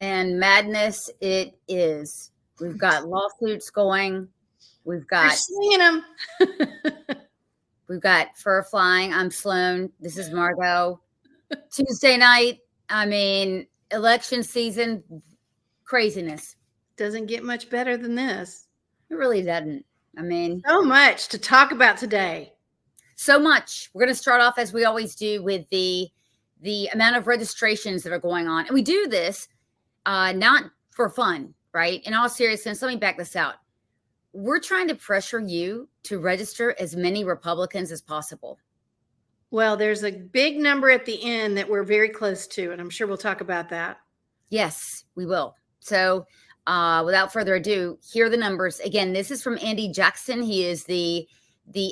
And madness it is. We've got lawsuits going. We've They're got slinging them. we've got fur flying. I'm Sloan. This is Margot. Tuesday night. I mean, election season craziness. Doesn't get much better than this. It really doesn't. I mean, So much to talk about today. so much. We're going to start off as we always do with the amount of registrations that are going on, and we do this not for fun, right? In all seriousness, let me back this out. We're trying to pressure you to register as many Republicans as possible. Well, there's a big number at the end that we're very close to, and I'm sure we'll talk about that. Yes, we will. So without further ado, here are the numbers. Again, this is from Andy Jackson. He is the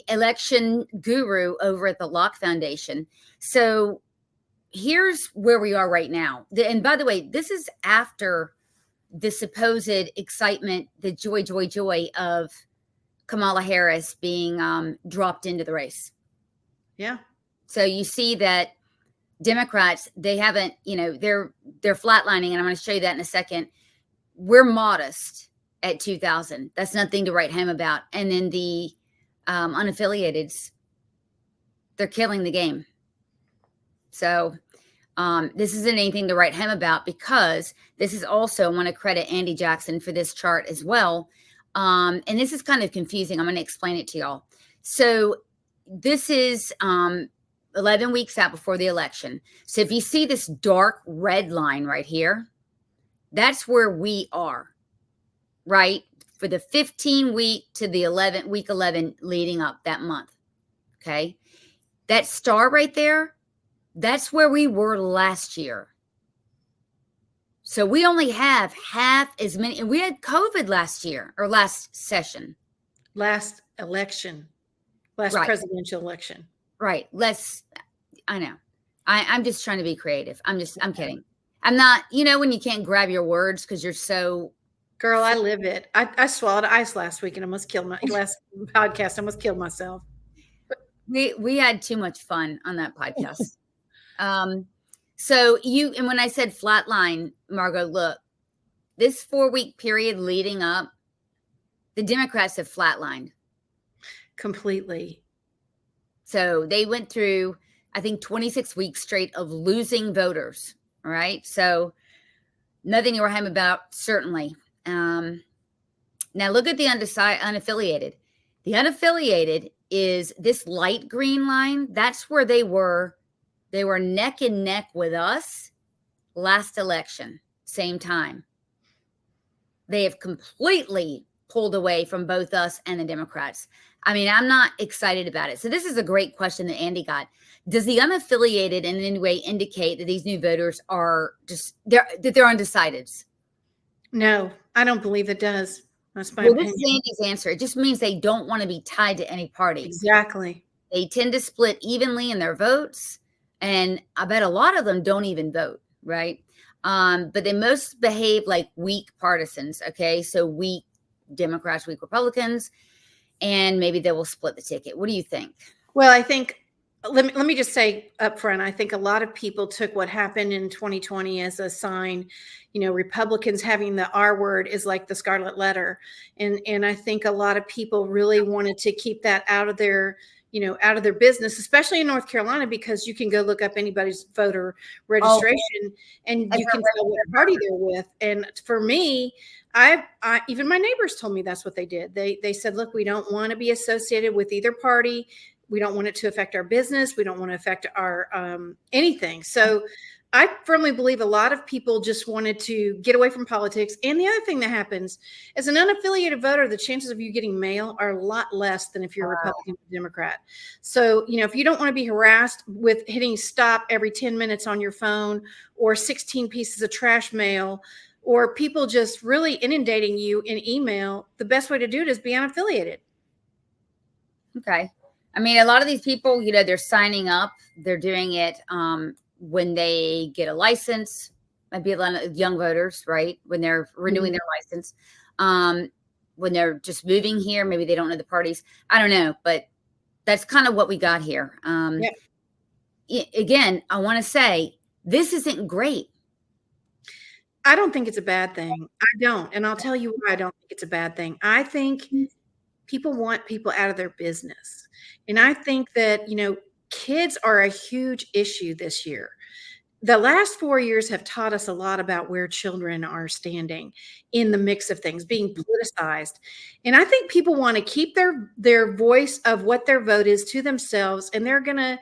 election guru over at the Locke Foundation. So here's where we are right now. And by the way, this is after the supposed excitement, the joy of Kamala Harris being dropped into the race. Yeah. So you see that Democrats, they haven't, they're flatlining, and I'm going to show you that in a second. We're modest at 2,000. That's nothing to write home about. And then the unaffiliateds, they're killing the game. So this isn't anything to write home about, because this is also, I want to credit Andy Jackson for this chart as well. And this is kind of confusing. I'm going to explain it to y'all. So this is 11 weeks out before the election. So if you see this dark red line right here, that's where we are, right? For the 15-week to the week 11 leading up that month. Okay. That star right there, that's where we were last year. So we only have half as many, and we had COVID last year, or last session. Last election. Last Right. Presidential election. Right. I know. I'm just trying to be creative. I'm kidding. I'm not, when you can't grab your words because you're so. Girl, I live it. I swallowed ice last week and last podcast, I almost killed myself. We had too much fun on that podcast. So and when I said flatline, Margot, look, this 4-week period leading up, the Democrats have flatlined. Completely. So they went through, I think, 26 weeks straight of losing voters. All right. So nothing to write home about, certainly. Now look at the unaffiliated. The unaffiliated is this light green line. That's where they were neck and neck with us last election, same time. They have completely pulled away from both us and the Democrats. I mean, I'm not excited about it. So this is a great question that Andy got. Does the unaffiliated in any way indicate that these new voters are they're undecideds? No, I don't believe it does. That's my opinion. This is Andy's answer. It just means they don't want to be tied to any party. Exactly. They tend to split evenly in their votes. And I bet a lot of them don't even vote, right? But they most behave like weak partisans, okay? So weak Democrats, weak Republicans, and maybe they will split the ticket. What do you think? Well, I think, let me just say up front, I think a lot of people took what happened in 2020 as a sign. Republicans having the R word is like the scarlet letter. And I think a lot of people really wanted to keep that out of their business, especially in North Carolina, because you can go look up anybody's voter registration and you can tell what party they're with. And for me, I even my neighbors told me that's what they did. They said, look, we don't want to be associated with either party. We don't want it to affect our business. We don't want to affect our anything. So I firmly believe a lot of people just wanted to get away from politics. And the other thing that happens, as an unaffiliated voter, the chances of you getting mail are a lot less than if you're a Republican or Democrat. So, if you don't want to be harassed with hitting stop every 10 minutes on your phone, or 16 pieces of trash mail, or people just really inundating you in email, the best way to do it is be unaffiliated. Okay. I mean, a lot of these people, they're signing up. They're doing it when they get a license. Might be a lot of young voters, right? When they're renewing their license. When they're just moving here, maybe they don't know the parties. I don't know, but that's kind of what we got here. Again, I want to say this isn't great. I don't think it's a bad thing. I don't. And I'll tell you why I don't think it's a bad thing. I think people want people out of their business. And I think that, kids are a huge issue this year. The last 4 years have taught us a lot about where children are standing in the mix of things, being politicized. And I think people want to keep their voice of what their vote is to themselves, and they're going to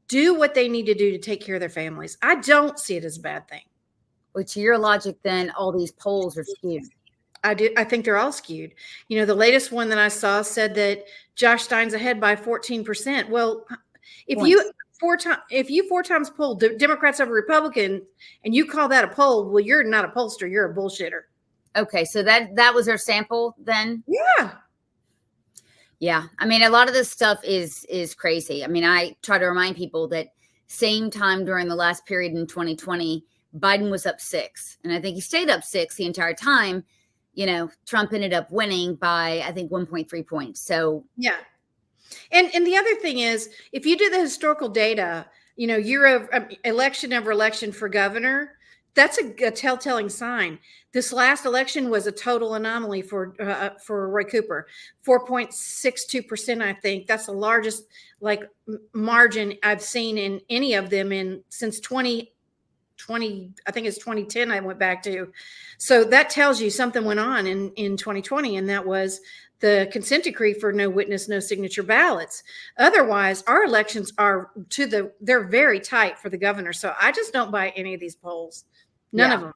do what they need to do to take care of their families. I don't see it as a bad thing. Well, to your logic, then all these polls are skewed. I think they're all skewed. The latest one that I saw said that Josh Stein's ahead by 14%. Well, if you 4 times poll Democrats over Republicans and you call that a poll, well, you're not a pollster, you're a bullshitter. Okay, so that was their sample then? Yeah. Yeah. I mean, a lot of this stuff is crazy. I mean, I try to remind people that same time during the last period in 2020, Biden was up 6. And I think he stayed up 6 the entire time. Trump ended up winning by, I think, 1.3 points. So yeah. And the other thing is, if you do the historical data, year of election over election for governor, that's a telltale sign. This last election was a total anomaly for Roy Cooper, 4.62%. I think that's the largest margin I've seen in any of them since 2020. I think it's 2010. I went back to, so that tells you something went on in 2020, and that was the consent decree for no witness, no signature ballots. Otherwise, our elections are they're very tight for the governor. So I just don't buy any of these polls. None of them.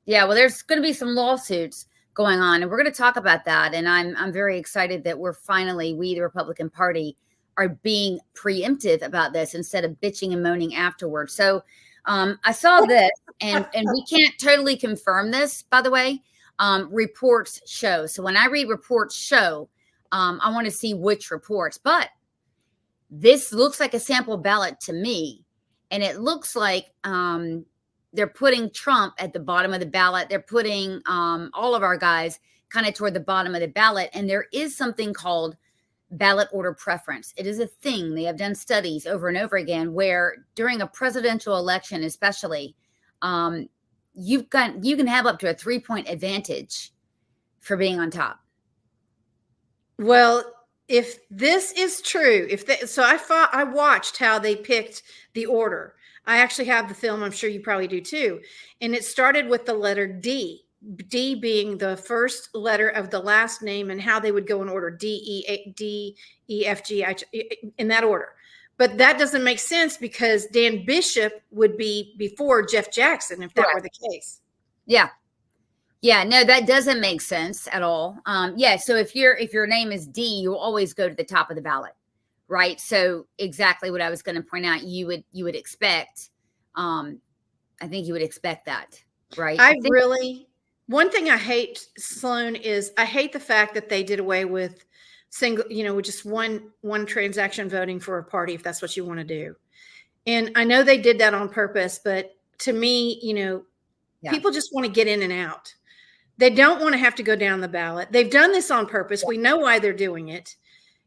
Yeah, well, there's going to be some lawsuits going on, and we're going to talk about that. And I'm very excited that we, the Republican Party, are being preemptive about this instead of bitching and moaning afterwards. So I saw this, and we can't totally confirm this, by the way. Reports show. So when I read reports show, I want to see which reports. But this looks like a sample ballot to me, and it looks like they're putting Trump at the bottom of the ballot. They're putting all of our guys kind of toward the bottom of the ballot. And there is something called ballot order preference. It is a thing. They have done studies over and over again where during a presidential election, especially, you can have up to a 3-point advantage for being on top. Well, if this is true, I watched how they picked the order. I actually have the film. I'm sure you probably do too. And it started with the letter D being the first letter of the last name, and how they would go in order, D, E, F, G, H, in that order. But that doesn't make sense because Dan Bishop would be before Jeff Jackson if that were the case. Yeah. Yeah, no, that doesn't make sense at all. So if your name is D, you'll always go to the top of the ballot. Right. So exactly what I was going to point out, you would expect. I think you would expect that. Right. One thing I hate, Sloan, is I hate the fact that they did away with with just one transaction voting for a party, if that's what you want to do. And I know they did that on purpose, but to me, people just want to get in and out. They don't want to have to go down the ballot. They've done this on purpose. We know why they're doing it.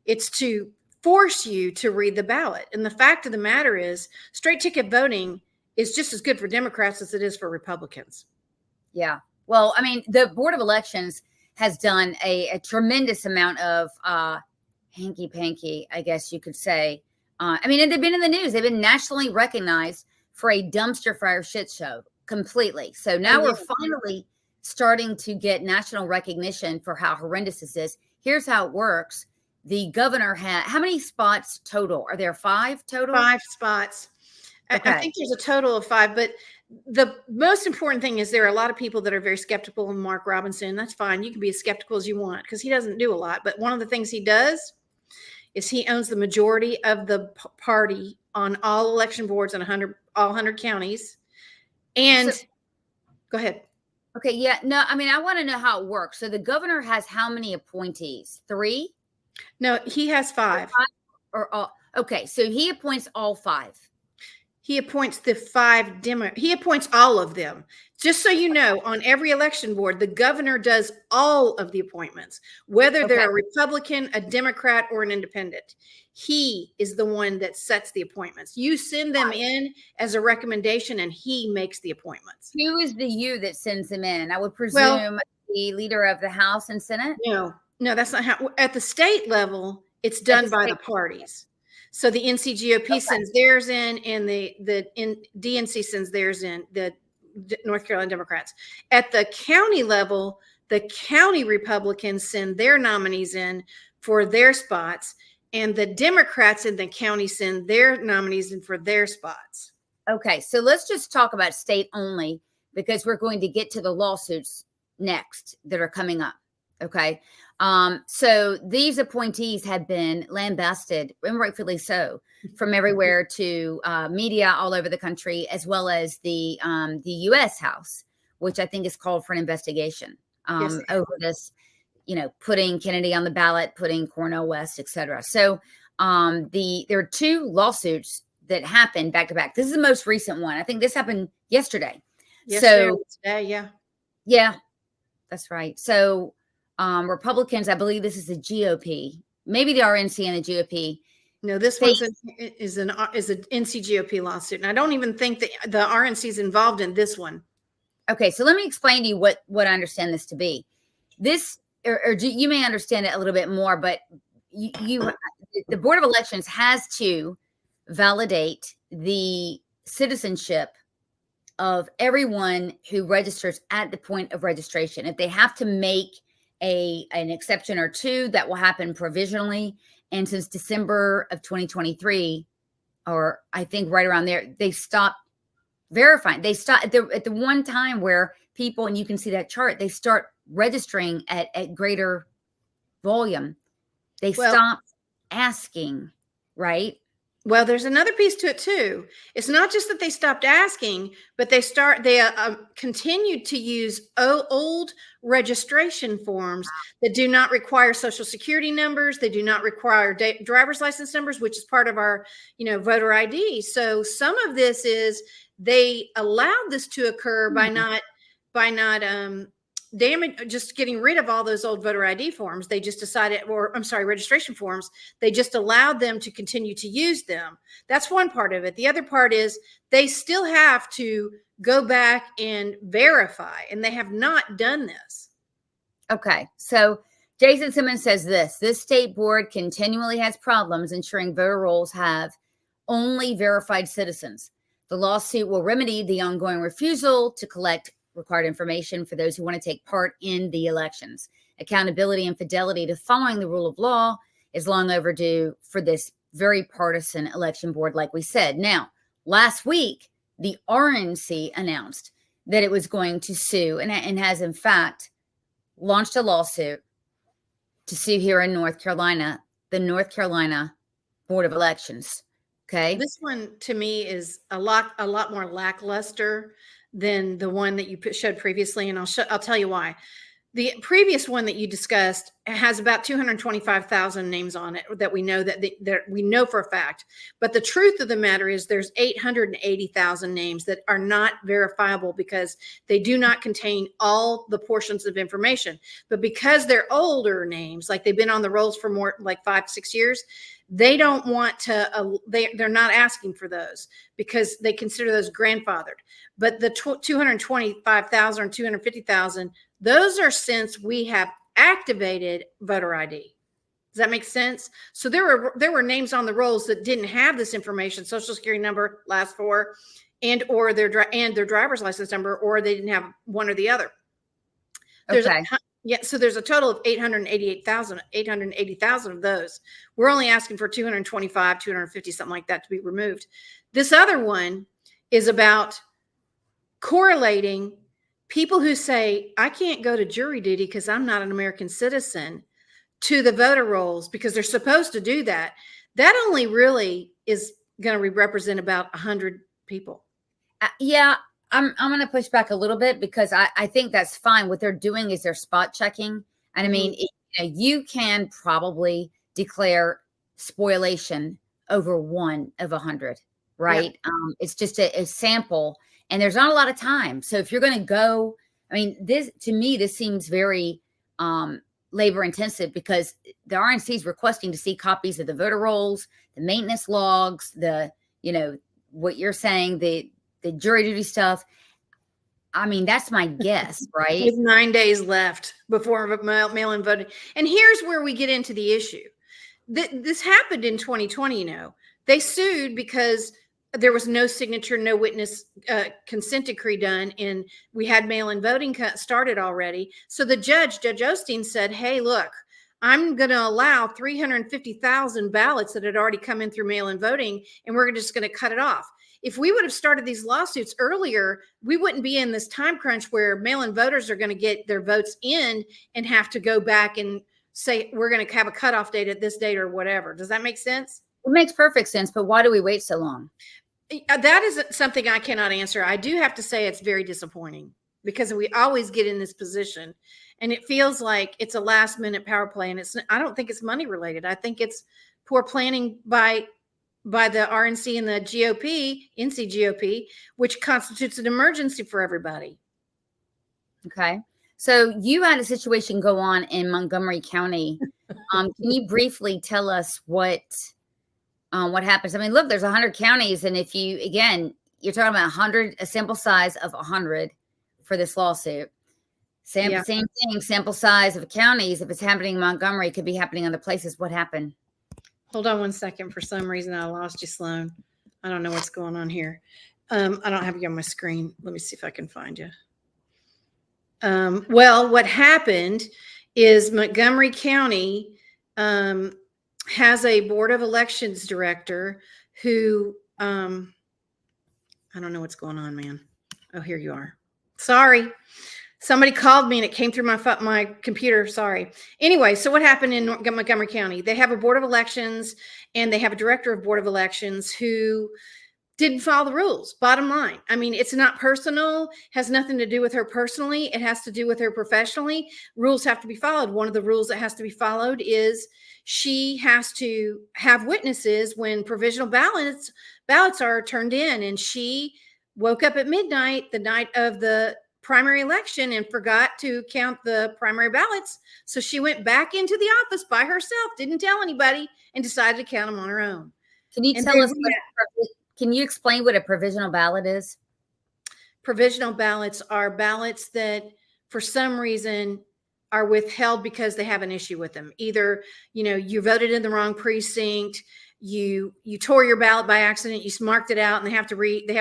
It's to force you to read the ballot. And the fact of the matter is, straight ticket voting is just as good for Democrats as it is for Republicans. Yeah. Well, I mean, the Board of Elections has done a tremendous amount of hanky-panky, I guess you could say. And they've been in the news. They've been nationally recognized for a dumpster fire shit show completely. So now we're finally starting to get national recognition for how horrendous this is. Here's how it works. The governor had, how many spots total? Are there 5 total? 5 spots. Okay. I think there's a total of 5, but the most important thing is there are a lot of people that are very skeptical of Mark Robinson. That's fine. You can be as skeptical as you want because he doesn't do a lot. But one of the things he does is he owns the majority of the party on all election boards in all 100 counties. And go ahead. Okay. Yeah. No, I want to know how it works. So the governor has how many appointees? 3? No, he has 5. Okay. So he appoints all 5. He appoints the 5 he appoints all of them. Just so you know, on every election board, the governor does all of the appointments, whether Okay. they're a Republican, a Democrat, or an independent. He is the one that sets the appointments. You send them in as a recommendation, and he makes the appointments. Who is the you that sends them in? I would Well, presume the leader of the House and Senate. no, that's not how. At the state level, it's At done the by state. the parties. So the NCGOP Okay. sends theirs in, and the DNC sends theirs in. The North Carolina Democrats. At the county level, the county Republicans send their nominees in for their spots, and the Democrats in the county send their nominees in for their spots. Okay, so let's just talk about state only because we're going to get to the lawsuits next that are coming up. Okay. So these appointees have been lambasted, and rightfully so, from everywhere to media all over the country, as well as the U.S. House, which I think is called for an investigation Yes. over this, putting Kennedy on the ballot, putting Cornel West, et cetera. So there are two lawsuits that happened back to back. This is the most recent one. I think this happened yesterday. Today, Yeah, that's right. So Republicans, I believe this is the GOP, maybe the RNC and the GOP. No, this one's is an NCGOP lawsuit, and I don't even think that the RNC is involved in this one. Okay, so let me explain to you what I understand this to be. This, or you may understand it a little bit more, but the Board of Elections has to validate the citizenship of everyone who registers at the point of registration. If they have to make an exception or two, that will happen provisionally. And since December of 2023, or I think right around there, they stopped verifying. They stopped at the one time where people, and you can see that chart, they start registering at greater volume. They stop asking, right? Well, there's another piece to it too. It's not just that they stopped asking, but they continued to use old registration forms that do not require social security numbers. They do not require driver's license numbers, which is part of our, voter ID. So some of this is they allowed this to occur by not just getting rid of all those old voter ID forms. They just decided, registration forms. They just allowed them to continue to use them. That's one part of it. The other part is they still have to go back and verify, and they have not done this. Okay. So Jason Simmons says this state board continually has problems ensuring voter rolls have only verified citizens. The lawsuit will remedy the ongoing refusal to collect required information for those who want to take part in the elections. Accountability and fidelity to following the rule of law is long overdue for this very partisan election board, like we said. Now, last week, the RNC announced that it was going to sue and has, in fact, launched a lawsuit to sue here in North Carolina, the North Carolina Board of Elections. Okay. This one to me is a lot more lackluster than the one that you showed previously, and I'll tell you why. The previous one that you discussed has about 225,000 names on it that we know that we know for a fact. But the truth of the matter is there's 880,000 names that are not verifiable because they do not contain all the portions of information. But because they're older names, like they've been on the rolls for more like 5-6 years, they don't want to, they're not asking for those because they consider those grandfathered. But the 225,000 or 250,000, those are since we have activated voter ID. Does that make sense? So there were names on the rolls that didn't have this information, social security number, last four, and or their driver's license number, or they didn't have one or the other. So there's a total of 880,000 of those. We're only asking for 225, 250, something like that to be removed. This other one is about correlating people who say, I can't go to jury duty because I'm not an American citizen, to the voter rolls because they're supposed to do that. That only really is going to represent about 100 people. Yeah. I'm going to push back a little bit because I think that's fine. What they're doing is they're spot checking. And I mean, you can probably declare spoliation over 1 of 100. right? It's just a sample, and there's not a lot of time. So if you're going to go, I mean, this to me, this seems very labor intensive, because the RNC is requesting to see copies of the voter rolls, the maintenance logs, the, what you're saying, the jury duty stuff. I mean, that's my guess, right? With 9 days left before mail-in voting. And here's where we get into the issue. This happened in 2020, They sued because there was no signature, no witness consent decree done, and we had mail-in voting started already. So the Judge Osteen, said, hey, look, I'm going to allow 350,000 ballots that had already come in through mail-in voting, and we're just going to cut it off. If we would have started these lawsuits earlier, we wouldn't be in this time crunch where mail-in voters are going to get their votes in and have to go back and say, we're going to have a cutoff date at this date or whatever. Does that make sense? It makes perfect sense, but why do we wait so long? That is something I cannot answer. I do have to say it's very disappointing, because we always get in this position and it feels like it's a last minute power play. And I don't think it's money related. I think it's poor planning by the RNC and the GOP, NC GOP, which constitutes an emergency for everybody. Okay. So you had a situation go on in Montgomery County. Can you briefly tell us what happens? I mean, look, there's 100 counties. And if you, again, you're talking about 100, a sample size of 100 for this lawsuit. Same thing, sample size of counties. If it's happening in Montgomery, it could be happening other places. What happened? Hold on one second. For some reason, I lost you, Sloan. I don't know what's going on here. I don't have you on my screen. Let me see if I can find you. Well, what happened is Montgomery County has a Board of Elections director who, I don't know what's going on, man. Oh, here you are. Sorry. Somebody called me and it came through my computer. Sorry. Anyway, so what happened in Montgomery County? They have a Board of Elections and they have a director of Board of Elections who didn't follow the rules. Bottom line. I mean, it's not personal, has nothing to do with her personally. It has to do with her professionally. Rules have to be followed. One of the rules that has to be followed is she has to have witnesses when provisional ballots are turned in. And she woke up at midnight, the night of the primary election, and forgot to count the primary ballots. So she went back into the office by herself, didn't tell anybody, and decided to count them on her own. Can you tell us, can you explain what a provisional ballot is? Provisional ballots are ballots that for some reason are withheld because they have an issue with them. Either, you voted in the wrong precinct, you tore your ballot by accident, you marked it out, and they have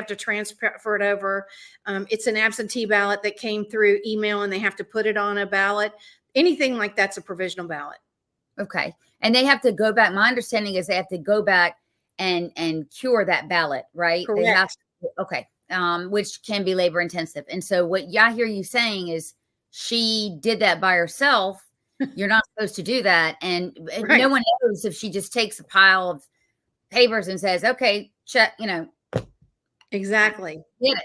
to transfer it over. It's an absentee ballot that came through email and they have to put it on a ballot. Anything like that's a provisional ballot. Okay. And they have to go back. My understanding is they have to go back and cure that ballot, right? Correct. They have to, okay. Which can be labor intensive. And so what I hear you saying is she did that by herself. You're not supposed to do that. And right. No one knows if she just takes a pile of papers and says, okay, check, Exactly. Did it.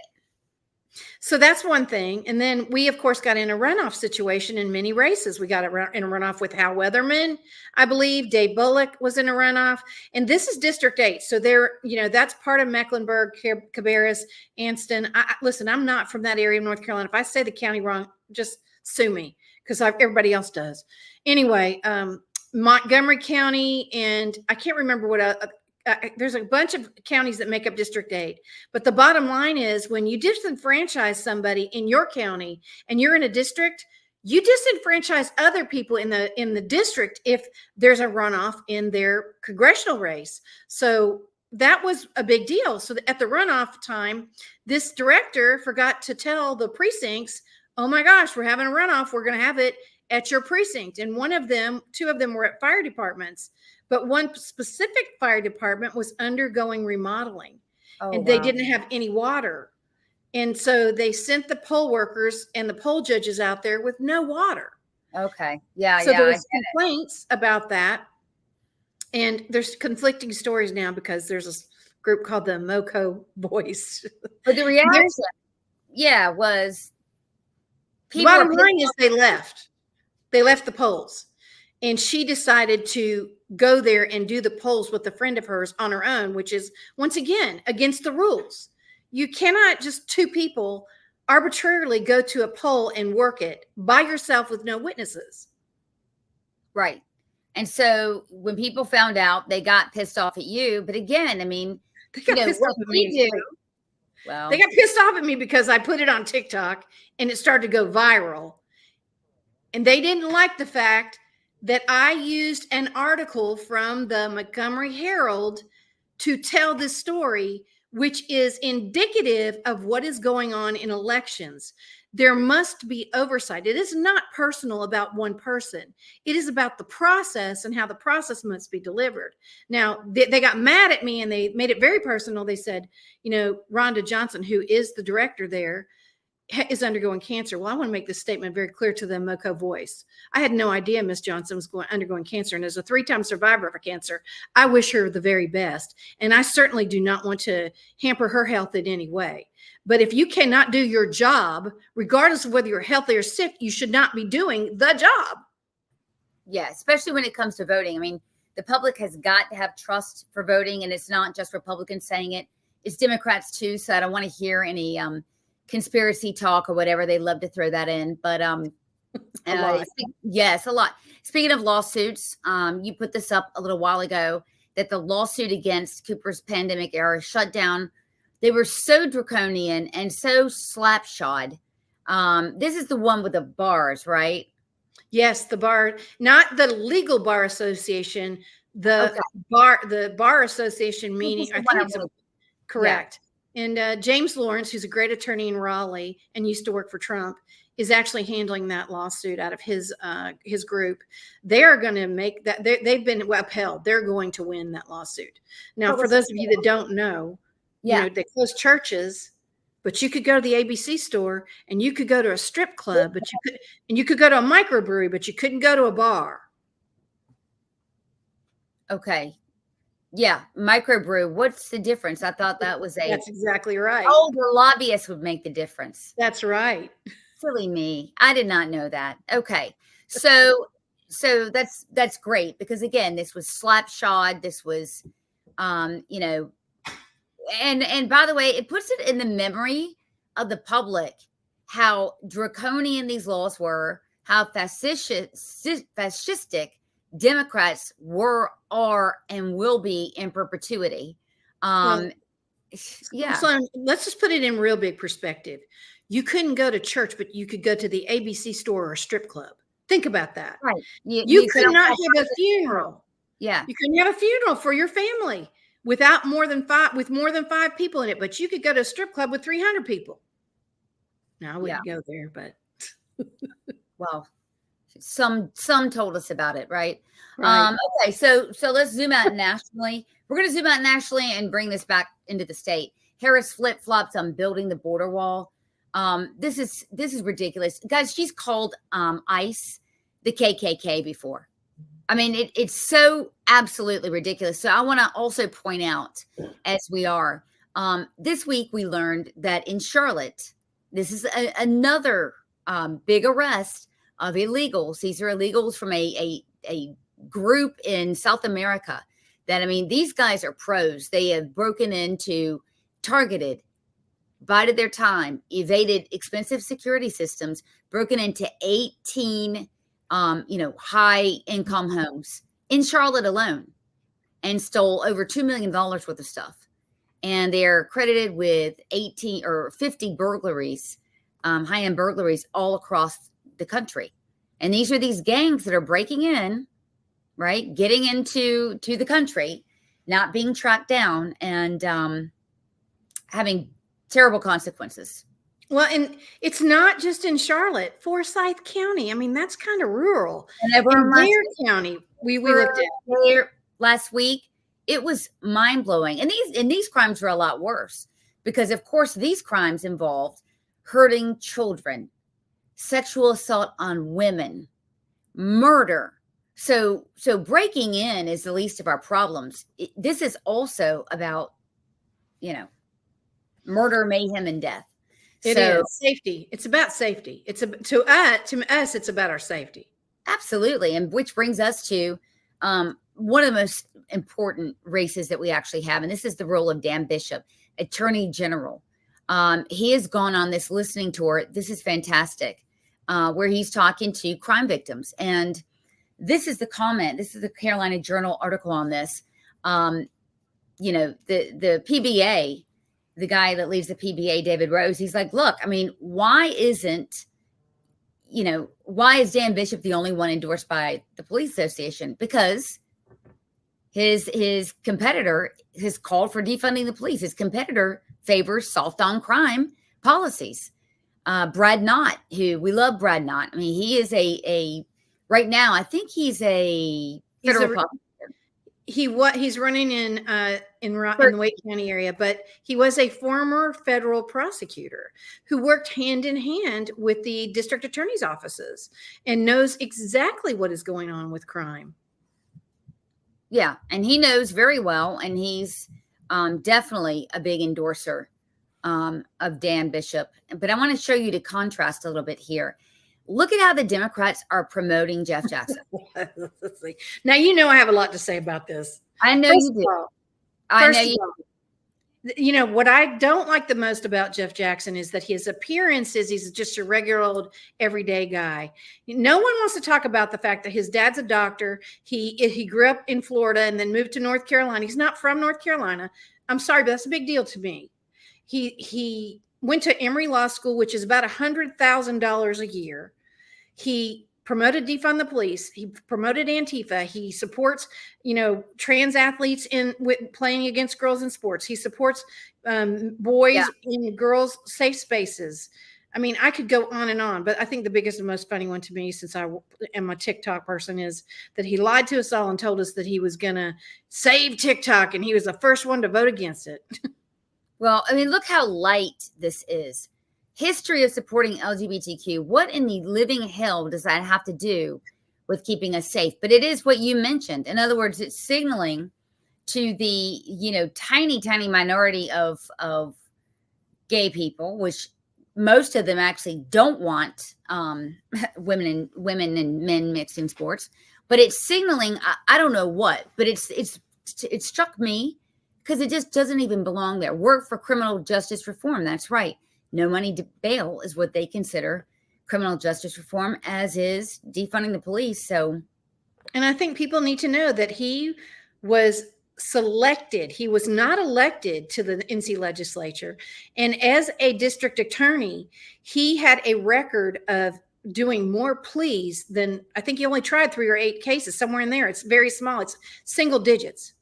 So that's one thing. And then we, of course, got in a runoff situation in many races. We got in a runoff with Hal Weatherman, I believe. Dave Bullock was in a runoff. And this is District 8. So that's part of Mecklenburg, Cabarrus, Anston. Listen, I'm not from that area of North Carolina. If I say the county wrong, just sue me, because everybody else does. Anyway, Montgomery County, and I can't remember what there's a bunch of counties that make up District 8. But the bottom line is, when you disenfranchise somebody in your county and you're in a district, you disenfranchise other people in the district if there's a runoff in their congressional race. So that was a big deal. So at the runoff time, this director forgot to tell the precincts, oh my gosh, we're having a runoff. We're going to have it at your precinct. And two of them were at fire departments. But one specific fire department was undergoing remodeling, and they didn't have any water. And so they sent the poll workers and the poll judges out there with no water. Okay. Yeah. So there was complaints about that. And there's conflicting stories now because there's a group called the MoCo Boys. But the reaction, was people. Bottom line is they left. They left the polls. And she decided to go there and do the polls with a friend of hers on her own, which is, once again, against the rules. You cannot just two people arbitrarily go to a poll and work it by yourself with no witnesses. Right. And so when people found out, they got pissed off at you. But again, I mean, They got pissed off at me. Well, they got pissed off at me because I put it on TikTok and it started to go viral. And they didn't like the fact that I used an article from the Montgomery Herald to tell this story, which is indicative of what is going on in elections. There must be oversight. It is not personal about one person. It is about the process and how the process must be delivered. Now, they got mad at me and they made it very personal. They said, Rhonda Johnson, who is the director there, is undergoing cancer. Well, I want to make this statement very clear to the MoCo voice. I had no idea Miss Johnson was undergoing cancer. And as a 3-time survivor of a cancer, I wish her the very best. And I certainly do not want to hamper her health in any way. But if you cannot do your job, regardless of whether you're healthy or sick, you should not be doing the job. Yeah, especially when it comes to voting. I mean, the public has got to have trust for voting, and it's not just Republicans saying it. It's Democrats too. So I don't want to hear any conspiracy talk or whatever. They love to throw that in, but yes, a lot. Speaking of lawsuits, you put this up a little while ago that the lawsuit against Cooper's pandemic era shutdown, they were so draconian and so slapshod. This is the one with the bars, right? Yes, the bar, not the legal bar association, the bar association, meaning I think it's correct. Yeah. And James Lawrence, who's a great attorney in Raleigh and used to work for Trump, is actually handling that lawsuit out of his group. They are going to make that. They've been upheld. They're going to win that lawsuit. Now, for those of you that don't know, they closed churches, but you could go to the ABC store and you could go to a strip club, but you could go to a microbrewery, but you couldn't go to a bar. Okay. Yeah, microbrew. What's the difference? I thought that was That's exactly right. Oh, the lobbyists would make the difference. That's right. Silly me. I did not know that. Okay. So that's great because again, this was slapshod. This was and by the way, it puts it in the memory of the public how draconian these laws were, how fascistic Democrats were, are, and will be in perpetuity. So let's just put it in real big perspective. You couldn't go to church, but you could go to the ABC store or a strip club. Think about that. Right. You could not have a funeral. Yeah. You couldn't have a funeral for your family with more than 5 people in it, but you could go to a strip club with 300 people. Now I wouldn't go there, but well, some told us about it, right? Okay, so let's zoom out nationally. We're going to zoom out nationally and bring this back into the state. Harris flip-flops on building the border wall. This is ridiculous, guys. She's called ICE the KKK before. I mean, it's so absolutely ridiculous. So I want to also point out, as we are this week, we learned that in Charlotte, this is another big arrest of illegals. These are illegals from a group in South America that, I mean, these guys are pros. They have broken into, targeted, bided their time, evaded expensive security systems, broken into 18, high income homes in Charlotte alone and stole over $2 million worth of stuff. And they're credited with 18 or 50 burglaries, high-end burglaries all across the country. And these are these gangs that are breaking in, right? Getting into the country, not being tracked down, and having terrible consequences. Well, and it's not just in Charlotte, Forsyth County. I mean, that's kind of rural. And over in Blair County, we looked at there last week. It was mind-blowing. And these crimes were a lot worse because, of course, these crimes involved hurting children, sexual assault on women, murder. So breaking in is the least of our problems. This is also about, murder, mayhem, and death. It is safety. It's about safety. To us, it's about our safety. Absolutely. And which brings us to one of the most important races that we actually have, and this is the role of Dan Bishop, Attorney General. He has gone on this listening tour. This is fantastic, where he's talking to crime victims. And this is the comment. This is the Carolina Journal article on this. You know, the PBA, the guy that leads the PBA, David Rose, he's like, look, I mean, why is Dan Bishop the only one endorsed by the police association? Because his competitor has called for defunding the police. His competitor favors soft on crime policies. Brad Knott, who we love Brad Knott. I mean, he is a right now, I think he's a federal prosecutor. He's running in the Wake County area, but he was a former federal prosecutor who worked hand in hand with the district attorney's offices and knows exactly what is going on with crime. Yeah, and he knows very well, and he's definitely a big endorser of Dan Bishop. But I want to show you the contrast a little bit here. Look at how the Democrats are promoting Jeff Jackson. Now, you know I have a lot to say about this. I know you do. I know you do. You know, what I don't like the most about Jeff Jackson is that his appearance is he's just a regular old everyday guy. No one wants to talk about the fact that his dad's a doctor. He grew up in Florida and then moved to North Carolina. He's not from North Carolina. I'm sorry, but that's a big deal to me. He went to Emory Law School, which is about $100,000 a year. He promoted defund the police. He promoted Antifa. He supports, trans athletes playing against girls in sports. He supports boys in girls' safe spaces. I mean, I could go on and on, but I think the biggest and most funny one to me, since I am a TikTok person, is that he lied to us all and told us that he was going to save TikTok, and he was the first one to vote against it. Well, I mean, look how light this is. History of supporting LGBTQ. What in the living hell does that have to do with keeping us safe? But it is what you mentioned. In other words, it's signaling to the, tiny, tiny minority of gay people, which most of them actually don't want women and men mixed in sports. But it's signaling, I don't know what, but it struck me because it just doesn't even belong there. Work for criminal justice reform. That's right. No money to bail is what they consider criminal justice reform, as is defunding the police. And I think people need to know that he was selected. He was not elected to the NC legislature. And as a district attorney, he had a record of doing more pleas than, I think he only tried 3 or 8 cases, somewhere in there. It's very small. It's single digits.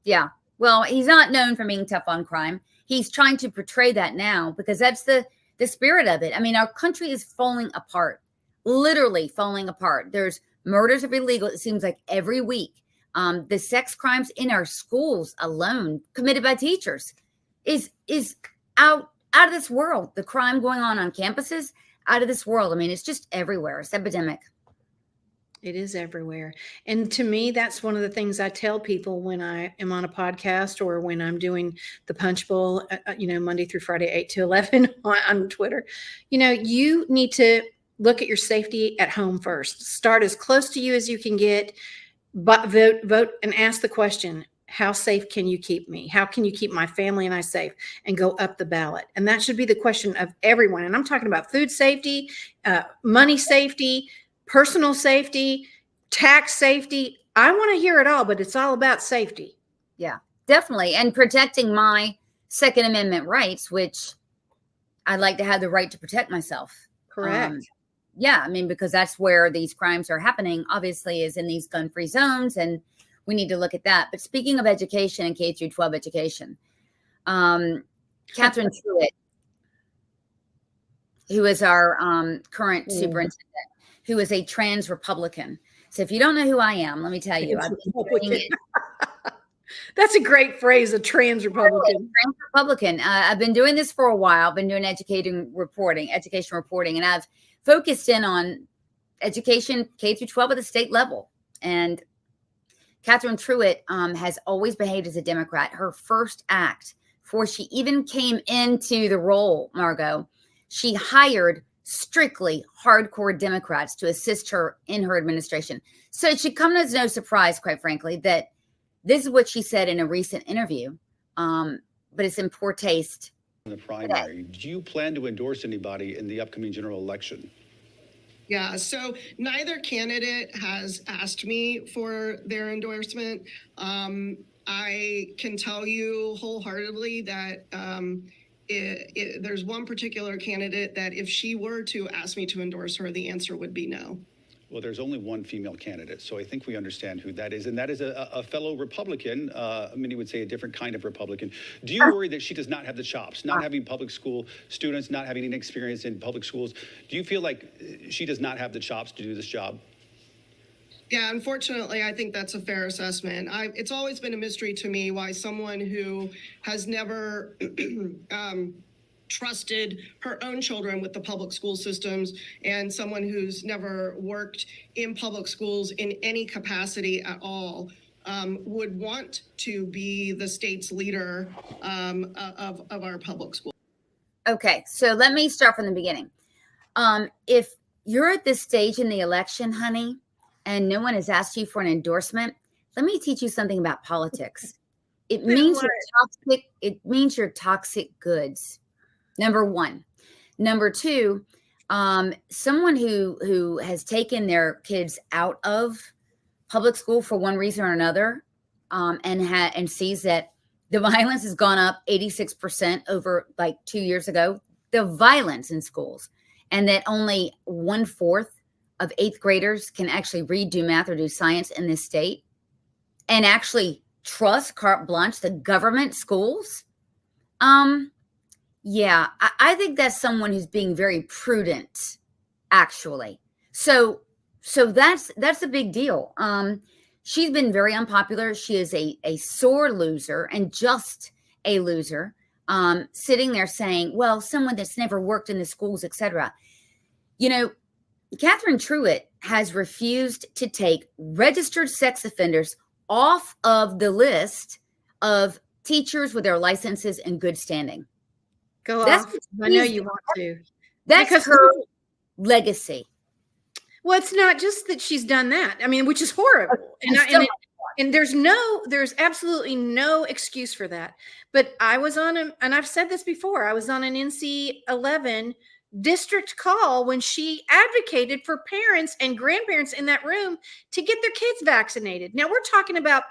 Yeah. Well, he's not known for being tough on crime. He's trying to portray that now because that's the spirit of it. I mean, our country is falling apart, literally falling apart. There's murders of illegal, it seems like every week. The sex crimes in our schools alone committed by teachers is out of this world. The crime going on campuses, out of this world. I mean, it's just everywhere. It's epidemic. It is everywhere. And to me, that's one of the things I tell people when I am on a podcast or when I'm doing the Punch Bowl, Monday through Friday, 8 to 11 on Twitter. You need to look at your safety at home first. Start as close to you as you can get, but vote and ask the question, how safe can you keep me? How can you keep my family and I safe? And go up the ballot. And that should be the question of everyone. And I'm talking about food safety, money safety, personal safety, tax safety. I want to hear it all, but it's all about safety. Yeah, definitely. And protecting my Second Amendment rights, which I'd like to have the right to protect myself. Correct. Yeah, I mean, because that's where these crimes are happening, obviously, is in these gun-free zones, and we need to look at that. But speaking of education and K through 12 education, Catherine Truitt, who is our current superintendent, who is a trans Republican. So if you don't know who I am, let me tell you. That's a great phrase, a trans Republican. Trans Republican. I've been doing this for a while. I've been doing education reporting, and I've focused in on education K through 12 at the state level. And Catherine Truitt has always behaved as a Democrat. Her first act, before she even came into the role, Margot, she hired strictly hardcore Democrats to assist her in her administration. So it should come as no surprise, quite frankly, that this is what she said in a recent interview, but it's in poor taste. In the primary, do you plan to endorse anybody in the upcoming general election? Yeah, so neither candidate has asked me for their endorsement. I can tell you wholeheartedly that there's one particular candidate that if she were to ask me to endorse her, the answer would be no. Well, there's only one female candidate, so I think we understand who that is, and that is a fellow Republican. Many would say a different kind of Republican. Do you worry that she does not have the chops, not having public school students, not having any experience in public schools? Do you feel like she does not have the chops to do this job? Yeah, unfortunately, I think that's a fair assessment. It's always been a mystery to me why someone who has never trusted her own children with the public school systems and someone who's never worked in public schools in any capacity at all would want to be the state's leader of our public school. Okay, so let me start from the beginning. If you're at this stage in the election, honey, and no one has asked you for an endorsement, let me teach you something about politics. It means you're toxic. It means you're toxic goods. Number one. Number two, someone who has taken their kids out of public school for one reason or another, and sees that the violence has gone up 86% over like 2 years ago, the violence in schools, and that only 1/4 of 8th graders can actually read, do math, or do science in this state, and actually trust carte blanche the government schools. Yeah, I think that's someone who's being very prudent, actually. So that's a big deal. She's been very unpopular. She is a sore loser and just a loser, sitting there saying, well, someone that's never worked in the schools, etc. You know, Catherine Truitt has refused to take registered sex offenders off of the list of teachers with their licenses in good standing. Go off. I know you want to. That's because her legacy. Well, it's not just that she's done that. I mean, which is horrible. And there's absolutely no excuse for that. But I was and I've said this before, I was on an NC-11 district call when she advocated for parents and grandparents in that room to get their kids vaccinated. Now we're talking about,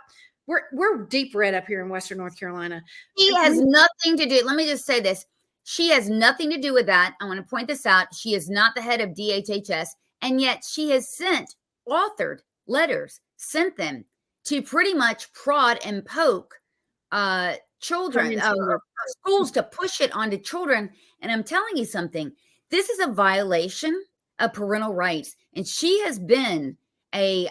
we're deep red up here in Western North Carolina. She has nothing to do. Let me just say this. She has nothing to do with that. I want to point this out. She is not the head of DHHS. And yet she has authored letters, sent them to pretty much prod and poke children, schools to push it onto children. And I'm telling you something, this is a violation of parental rights. And she has been a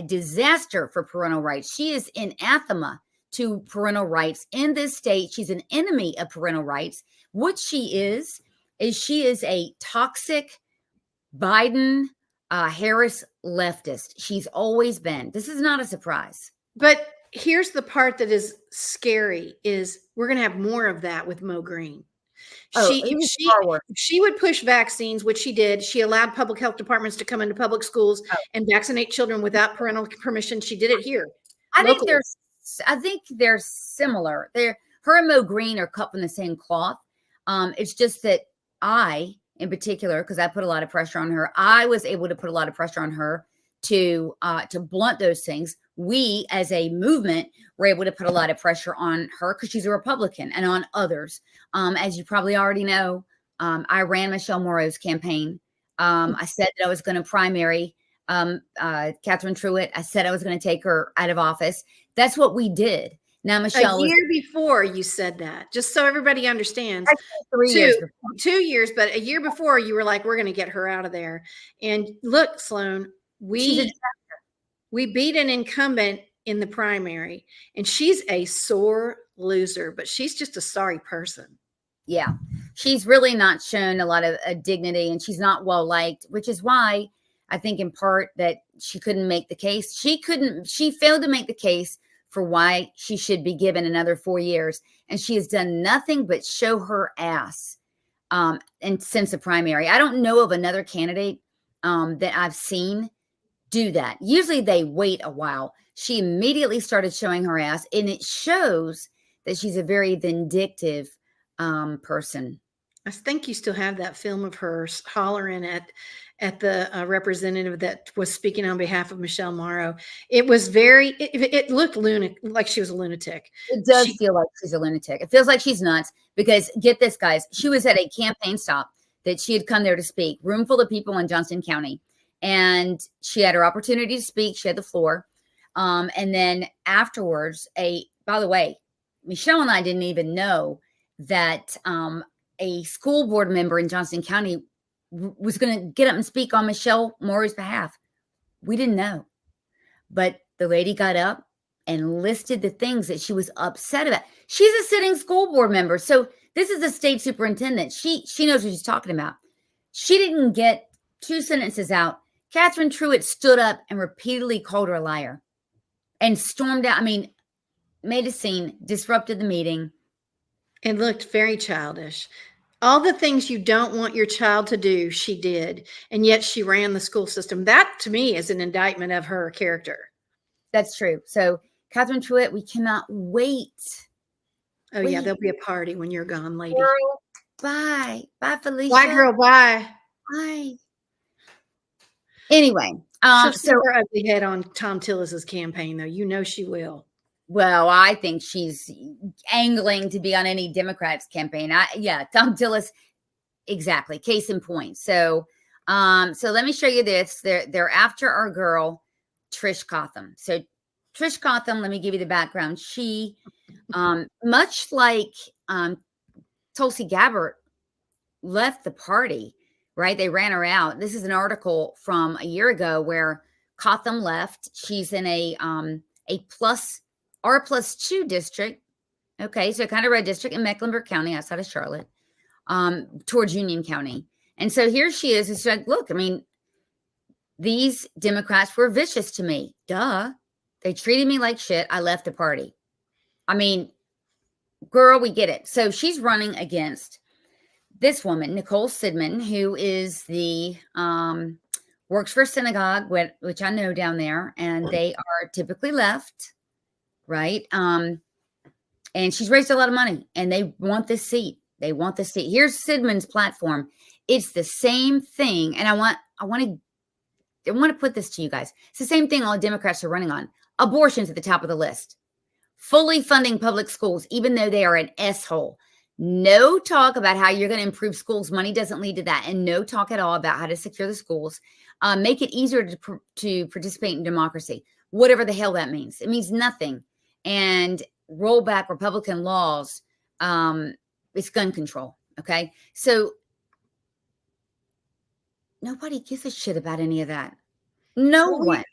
disaster for parental rights. She is anathema to parental rights in this state. She's an enemy of parental rights. What she is she is a toxic Biden, Harris leftist. She's always been. This is not a surprise. But here's the part that is scary is we're going to have more of that with Mo Green. She would push vaccines, which she did. She allowed public health departments to come into public schools and vaccinate children without parental permission. She did it here. I think they're similar. Her and Mo Green are cut from the same cloth. It's just that in particular, because I put a lot of pressure on her, I was able to put a lot of pressure on her to blunt those things. We, as a movement, were able to put a lot of pressure on her because she's a Republican, and on others. As you probably already know, I ran Michelle Moreau's campaign. I said that I was going to primary Catherine Truitt. I said I was going to take her out of office. That's what we did. Now, Michelle, a year before you said that, just so everybody understands, 2 years, but a year before you were like, we're going to get her out of there. And look, Sloan, we beat an incumbent in the primary, and she's a sore loser, but she's just a sorry person. Yeah, she's really not shown a lot of dignity, and she's not well liked, which is why I think in part that she couldn't make the case. She failed to make the case for why she should be given another 4 years. And she has done nothing but show her ass and since the primary. I don't know of another candidate that I've seen do that. Usually they wait a while. She immediately started showing her ass, and it shows that she's a very vindictive person. I think you still have that film of her hollering at the representative that was speaking on behalf of Michelle Morrow. It was it looked like she was a lunatic. It does feel like she's a lunatic. It feels like she's nuts because get this, guys, she was at a campaign stop that she had come there to speak, room full of people in Johnston County. And she had her opportunity to speak. She had the floor. And then afterwards, by the way, Michelle and I didn't even know that a school board member in Johnston County was going to get up and speak on Michelle Morrow's behalf. We didn't know. But the lady got up and listed the things that she was upset about. She's a sitting school board member. So this is a state superintendent. She knows what she's talking about. She didn't get 2 sentences out. Catherine Truitt stood up and repeatedly called her a liar and stormed out. I mean, made a scene, disrupted the meeting. It looked very childish. All the things you don't want your child to do, she did. And yet she ran the school system. That, to me, is an indictment of her character. That's true. So, Catherine Truitt, we cannot wait. Oh, yeah, there'll be a party when you're gone, lady. Girl, bye. Bye, Felicia. Bye, girl, bye. Bye. Anyway, She'll so her ugly head on Tom Tillis's campaign, though. You know she will. Well, I think she's angling to be on any Democrats campaign. Tom Tillis, exactly. Case in point. So let me show you this. They're after our girl, Trish Cotham. So Trish Cotham, let me give you the background. She, much like Tulsi Gabbard, left the party. Right? They ran her out. This is an article from a year ago where Cotham left. She's in a R+2 district. Okay, so kind of red district in Mecklenburg County outside of Charlotte, towards Union County. And so here she is. It's like, look, I mean, these Democrats were vicious to me. Duh. They treated me like shit. I left the party. I mean, girl, we get it. So she's running against this woman, Nicole Sidman, who is works for a synagogue, which I know down there, and they are typically left, right? And she's raised a lot of money, and they want this seat. They want this seat. Here's Sidman's platform. It's the same thing, and I want to put this to you guys. It's the same thing all Democrats are running on. Abortion's at the top of the list. Fully funding public schools, even though they are an S-hole. No talk about how you're going to improve schools. Money doesn't lead to that. And no talk at all about how to secure the schools. Make it easier to participate in democracy. Whatever the hell that means. It means nothing. And roll back Republican laws. It's gun control. Okay. So nobody gives a shit about any of that. No one.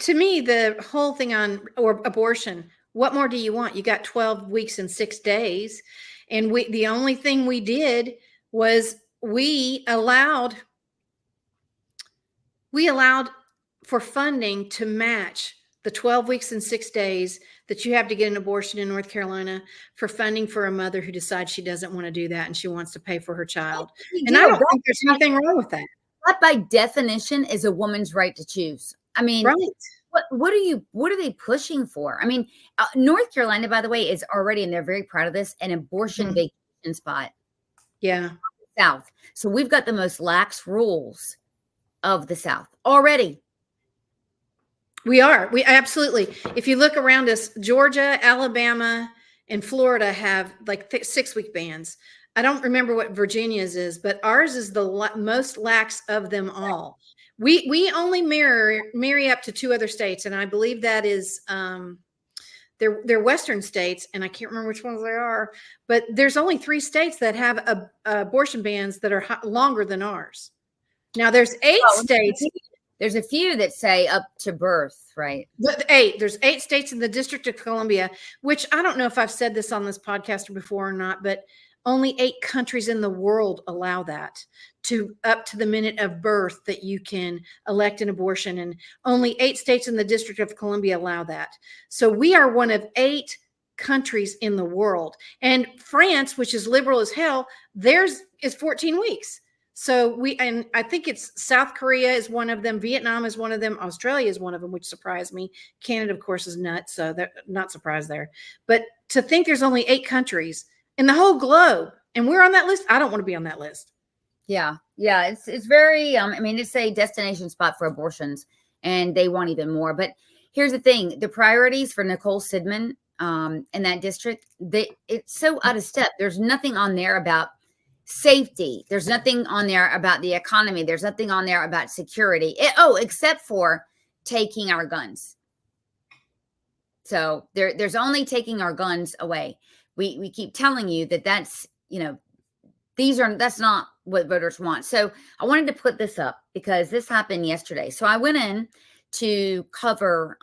To me, the whole thing on abortion, what more do you want? You got 12 weeks and 6 days. And the only thing we did was we allowed for funding to match the 12 weeks and 6 days that you have to get an abortion in North Carolina for funding for a mother who decides she doesn't want to do that and she wants to pay for her child. And I don't think there's anything wrong with that. That by definition is a woman's right to choose. I mean, right. What are they pushing for? I mean, North Carolina, by the way, is already, and they're very proud of this, an abortion vacation spot. Yeah. South. So we've got the most lax rules of the South already. We absolutely. If you look around us, Georgia, Alabama, and Florida have like 6-week bans. I don't remember what Virginia's is, but ours is the most lax of them all. We only marry up to 2 other states, and I believe that is they're Western states, and I can't remember which ones they are. But there's only 3 states that have abortion bans that are longer than ours. Now there's 8 states. There's a few that say up to birth, right? There's 8 states in the District of Columbia, which I don't know if I've said this on this podcast before or not, but only 8 countries in the world allow that to up to the minute of birth that you can elect an abortion. And only 8 states in the District of Columbia allow that. So we are one of 8 countries in the world. And France, which is liberal as hell, theirs is 14 weeks. So and I think it's South Korea is one of them. Vietnam is one of them. Australia is one of them, which surprised me. Canada, of course, is nuts. So they're not surprised there. But to think there's only 8 countries in the whole globe and we're on that list, I don't want to be on that list. Yeah. Yeah. It's very, I mean, it's a destination spot for abortions and they want even more. But here's the thing, the priorities for Nicole Sidman in that district, it's so out of step. There's nothing on there about safety. There's nothing on there about the economy. There's nothing on there about security. Except for taking our guns. So there's only taking our guns away. We keep telling you that's, that's not what voters want. So I wanted to put this up because this happened yesterday. So I went in to cover,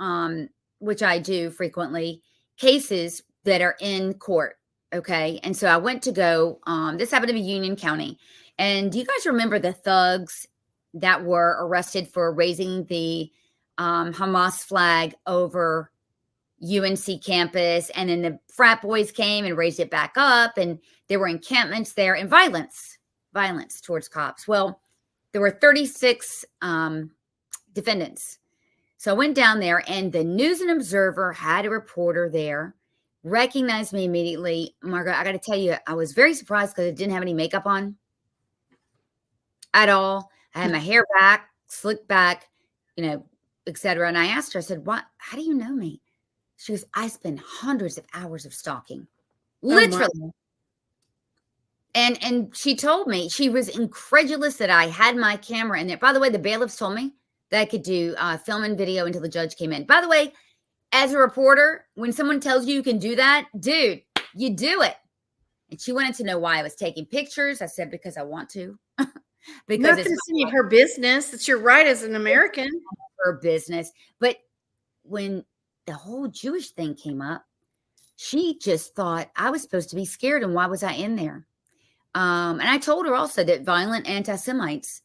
which I do frequently, cases that are in court. Okay. And so I went to go, this happened to be Union County. And do you guys remember the thugs that were arrested for raising the Hamas flag over UNC campus? And then the frat boys came and raised it back up. And there were encampments there and violence towards cops. Well, there were 36 defendants. So I went down there and the News and Observer had a reporter there, recognized me immediately. Margaret, I got to tell you, I was very surprised because I didn't have any makeup on at all. I had my hair back, slicked back, etc. And I asked her, I said, how do you know me? She goes, I spend hundreds of hours of stalking, literally. Oh, and she told me she was incredulous that I had my camera in there. By the way, the bailiffs told me that I could do film and video until the judge came in. By the way, as a reporter, when someone tells you can do that, dude, you do it. And she wanted to know why I was taking pictures. I said, because I want to. Because nothing's any of her business. It's your right as an American. Her business. But when the whole Jewish thing came up, she just thought I was supposed to be scared. And why was I in there? And I told her also that violent anti-Semites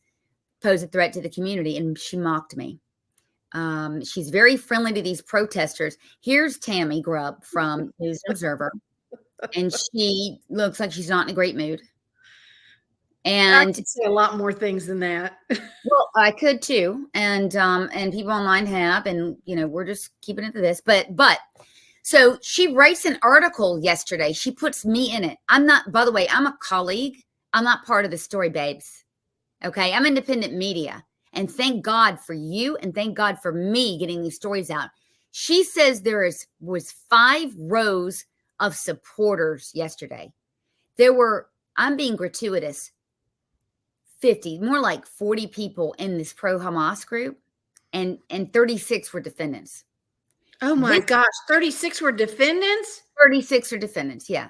pose a threat to the community. And she mocked me. She's very friendly to these protesters. Here's Tammy Grubb from News and Observer. And she looks like she's not in a great mood. And I could say a lot more things than that. Well, I could too. And people online have, and we're just keeping it to this. But so she writes an article yesterday. She puts me in it. I'm not, by the way, I'm a colleague. I'm not part of the story, babes. Okay. I'm independent media. And thank God for you. And thank God for me getting these stories out. She says was 5 rows of supporters yesterday. There were, I'm being gratuitous, 50, more like 40 people in this pro-Hamas group, and 36 were defendants. Oh my gosh, 36 were defendants? 36 are defendants, yeah.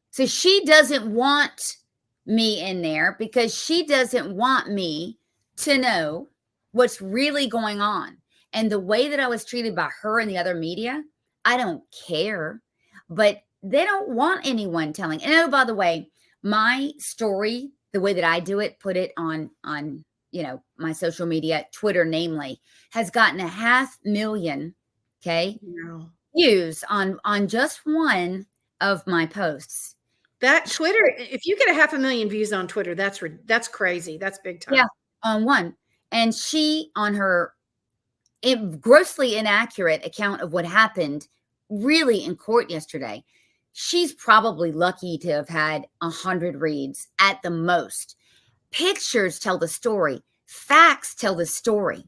So she doesn't want me in there because she doesn't want me to know what's really going on. And the way that I was treated by her and the other media, I don't care. But they don't want anyone telling. And oh, by the way, my story, the way that I do it, put it on my social media, Twitter namely, has gotten 500,000 views on just one of my posts. That Twitter, if you get 500,000 views on Twitter, that's crazy. That's big time. Yeah, on one. And she, on her grossly inaccurate account of what happened really in court yesterday, she's probably lucky to have had 100 reads at the most. Pictures tell the story. Facts tell the story.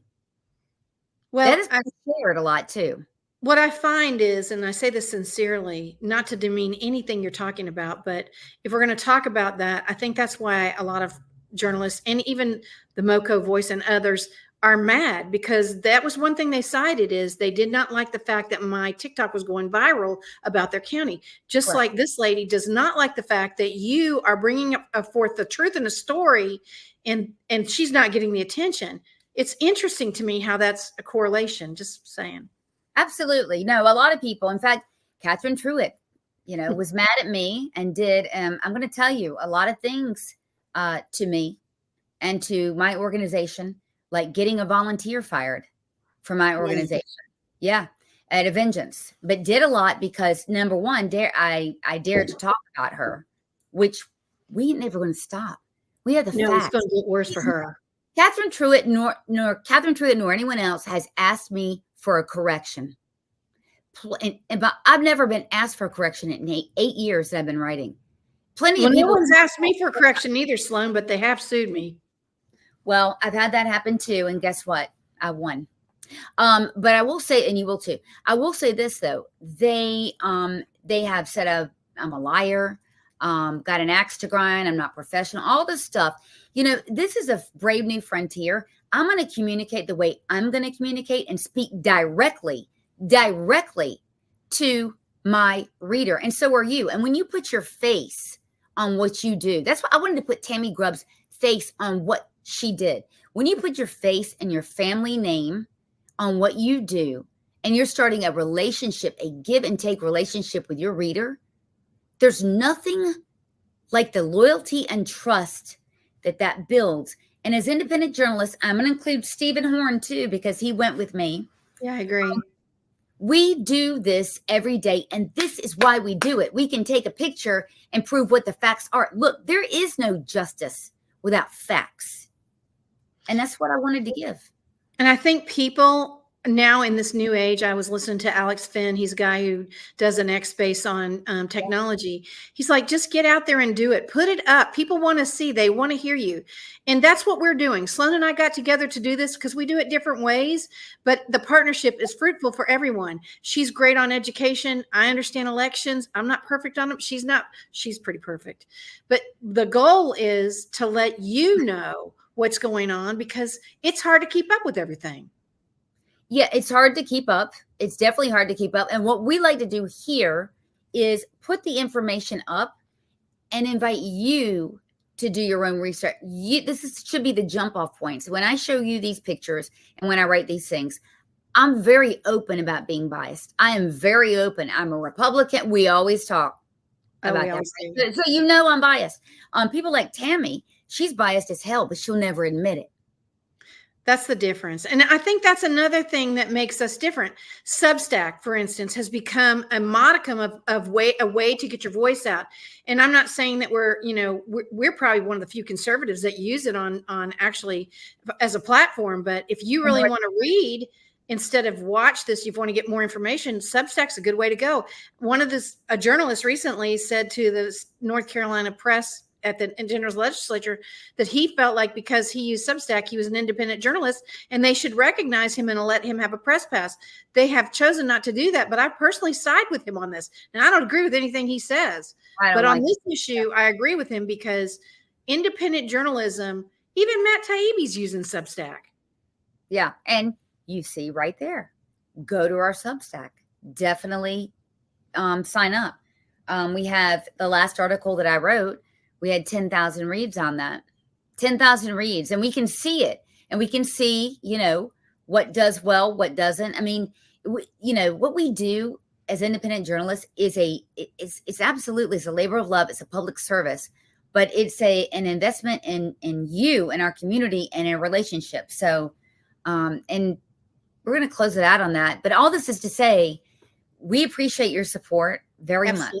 Well, that is shared a lot too. What I find is, and I say this sincerely, not to demean anything you're talking about, but if we're going to talk about that, I think that's why a lot of journalists and even the MoCo Voice and others are mad, because that was one thing they cited, is they did not like the fact that my TikTok was going viral about their county. Just Right. like this lady does not like the fact that you are bringing forth the truth in a story and she's not getting the attention. It's interesting to me how that's a correlation, just saying. Absolutely. No, a lot of people, in fact, Catherine Truitt, was mad at me and did, I'm going to tell you a lot of things to me and to my organization, like getting a volunteer fired from my organization. Yeah. at a vengeance, but did a lot because number one, I dared to talk about her, which we ain't never going to stop. We have the No, it's facts. going to get worse for her. Catherine Truitt nor anyone else has asked me for a correction. But I've never been asked for a correction in 8 years that I've been writing. Plenty of No people. one's asked me for correction either, Sloan, but they have sued me. Well, I've had that happen too, and guess what? I won. But I will say, and you will too. I will say this though: they have said I'm a liar, got an axe to grind, I'm not professional, all this stuff. This is a brave new frontier. I'm going to communicate the way I'm going to communicate and speak directly to my reader, and so are you. And when you put your face on what you do, that's why I wanted to put Tammy Grubb's face on what she did. When you put your face and your family name on what you do, and you're starting a relationship, a give and take relationship with your reader, there's nothing like the loyalty and trust that builds. And as independent journalists, I'm going to include Stephen Horn too, because he went with me. Yeah, I agree. We do this every day, and this is why we do it. We can take a picture and prove what the facts are. Look, there is no justice without facts. And that's what I wanted to give. And I think people now in this new age, I was listening to Alex Finn. He's a guy who does an X space on technology. He's like, just get out there and do it. Put it up. People want to see. They want to hear you. And that's what we're doing. Sloan and I got together to do this because we do it different ways. But the partnership is fruitful for everyone. She's great on education. I understand elections. I'm not perfect on them. She's not. She's pretty perfect. But the goal is to let you know what's going on because it's hard to keep up with everything. Yeah, it's hard to keep up. It's definitely hard to keep up. And what we like to do here is put the information up and invite you to do your own research. Should be the jump off points. When I show you these pictures and when I write these things, I'm very open about being biased. I am very open. I'm a Republican. We always talk about that. So I'm biased. People like Tammy, she's biased as hell, but she'll never admit it. That's the difference. And I think that's another thing that makes us different. Substack, for instance, has become a modicum of a way to get your voice out. And I'm not saying that we're probably one of the few conservatives that use it on actually as a platform. But if you really want to read instead of watch this, you want to get more information, Substack's a good way to go. A journalist recently said to the North Carolina press at the general legislature that he felt like because he used Substack, he was an independent journalist and they should recognize him and let him have a press pass. They have chosen not to do that, but I personally side with him on this. And I don't agree with anything he says. But on this issue, I agree with him because independent journalism, even Matt Taibbi's using Substack. Yeah. And you see right there, go to our Substack. Definitely sign up. We have the last article that I wrote. We had 10,000 reads on that, 10,000 reads, and we can see it, and we can see, what does well, what doesn't. I mean, what we do as independent journalists is it's absolutely, it's a labor of love. It's a public service, but it's an investment in you and our community and in a relationship. So, and we're going to close it out on that. But all this is to say, we appreciate your support very much.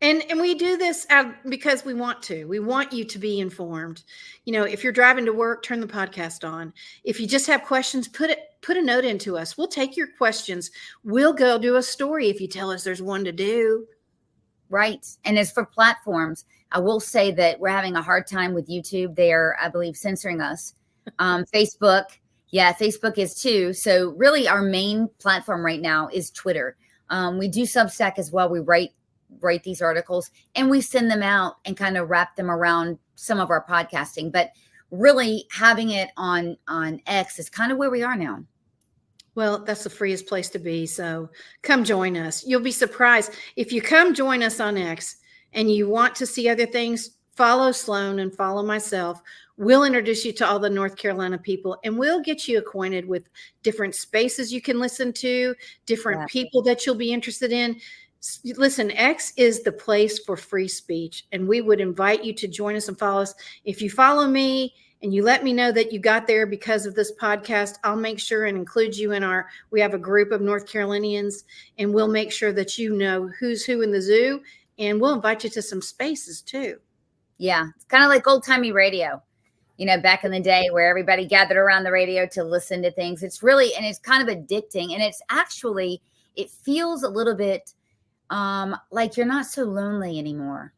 And we do this because we want to. We want you to be informed. If you're driving to work, turn the podcast on. If you just have questions, put a note into us. We'll take your questions. We'll go do a story if you tell us there's one to do. Right. And as for platforms, I will say that we're having a hard time with YouTube. They are, I believe, censoring us. Facebook. Yeah, Facebook is too. So really our main platform right now is Twitter. We do Substack as well. We write these articles and we send them out and kind of wrap them around some of our podcasting, but really having it on X is kind of where we are now. Well, that's the freest place to be. So come join us. You'll be surprised if you come join us on X and you want to see other things. Follow Sloan and follow myself. We'll introduce you to all the North Carolina people and we'll get you acquainted with different spaces you can listen to, different people that you'll be interested in. Listen, X is the place for free speech, and we would invite you to join us and follow us. If you follow me and you let me know that you got there because of this podcast, I'll make sure and include you in we have a group of North Carolinians, and we'll make sure that you know who's who in the zoo, and we'll invite you to some spaces too. Yeah. It's kind of like old timey radio, back in the day where everybody gathered around the radio to listen to things. It's really, and it's kind of addicting. And it's actually, it feels a little bit like you're not so lonely anymore.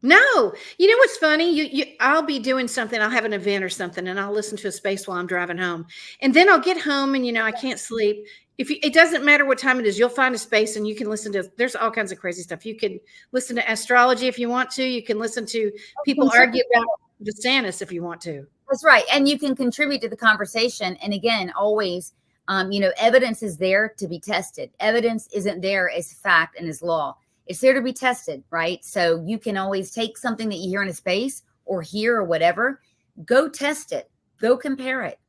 No, you know what's funny? I'll be doing something. I'll have an event or something, and I'll listen to a space while I'm driving home. And then I'll get home, and I can't sleep. It doesn't matter what time it is, you'll find a space and you can listen to. There's all kinds of crazy stuff. You can listen to astrology if you want to. You can listen to people argue about DeSantis if you want to. That's right, and you can contribute to the conversation. And again, always, evidence is there to be tested. Evidence isn't there as fact and as law. It's there to be tested, right? So you can always take something that you hear in a space or hear or whatever, go test it, go compare it.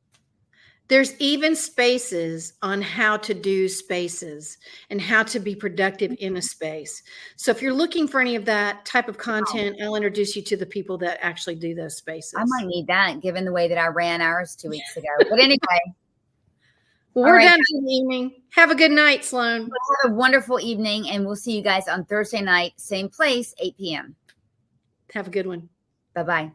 There's even spaces on how to do spaces and how to be productive in a space. So if you're looking for any of that type of content, I'll introduce you to the people that actually do those spaces. I might need that given the way that I ran ours 2 weeks ago. But anyway. Well, we're done for the evening. Have a good night, Sloan. Have a wonderful evening, and we'll see you guys on Thursday night, same place, 8 p.m. Have a good one. Bye-bye.